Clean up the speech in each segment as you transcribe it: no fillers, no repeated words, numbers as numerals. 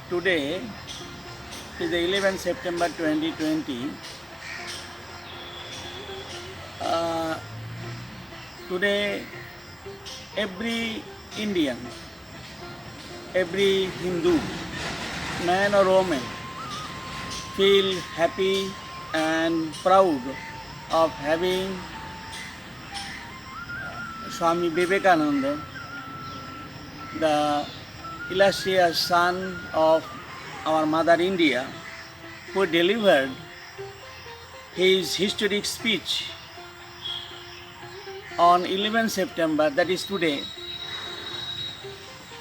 Today is the 11th September 2020. Uh, Today, every Indian, every Hindu, man or woman, feel happy and proud of having Swami Vivekananda, the illustrious son of our mother India, who delivered his historic speech on 11 September, that is today,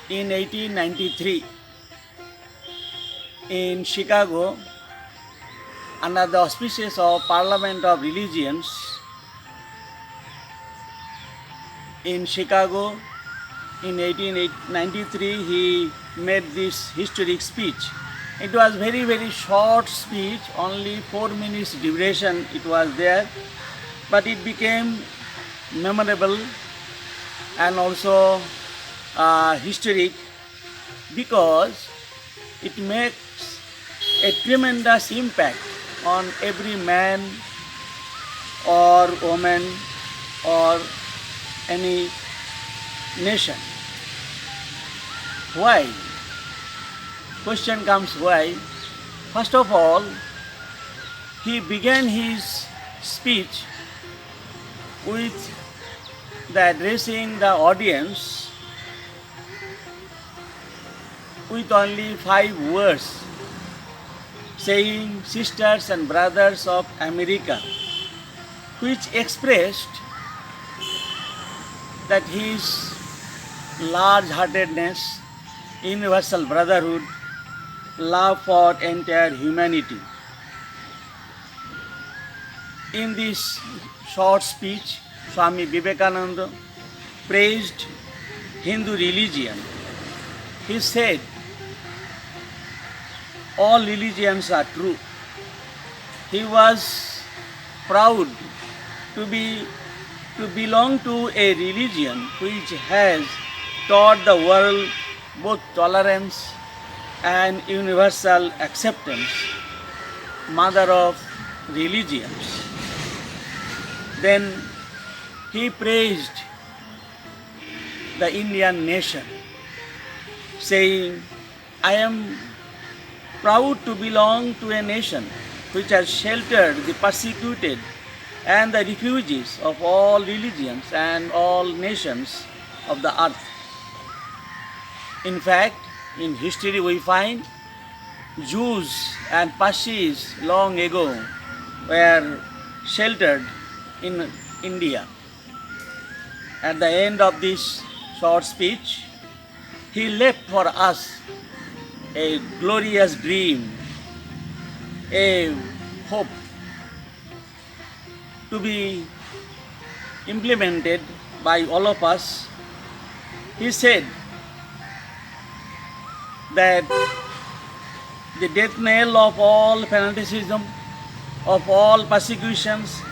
in 1893 in Chicago, under the auspices of Parliament of Religions in Chicago. In 1893 he made this historic speech. It was very short speech, only 4 minutes duration it was there, but it became memorable and also historic because it makes a tremendous impact on every man or woman or any nation. Why? Question comes why? First of all, he began his speech with the addressing the audience with only 5 words, saying sisters and brothers of America, which expressed that his large-heartedness, universal brotherhood, love for entire humanity. In this short speech, Swami Vivekananda praised Hindu religion. He said, all religions are true. He was proud to belong to a religion which has taught the world both tolerance and universal acceptance, mother of religions. Then he praised the Indian nation, saying, I am proud to belong to a nation which has sheltered the persecuted and the refugees of all religions and all nations of the earth. In fact, in history we find Jews and Parsis long ago were sheltered in India. At the end of this short speech, he left for us a glorious dream, a hope to be implemented by all of us. He said that the death knell of all fanaticism, of all persecutions,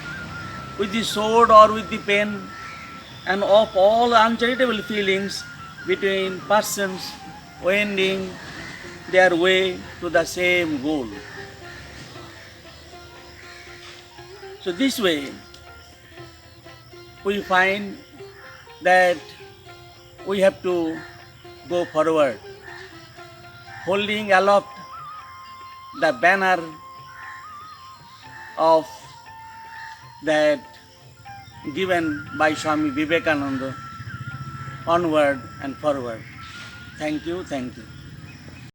with the sword or with the pen, and of all uncharitable feelings between persons wending their way to the same goal. So this way, we find that we have to go forward, holding aloft the banner of that given by Swami Vivekananda, onward and forward. Thank you.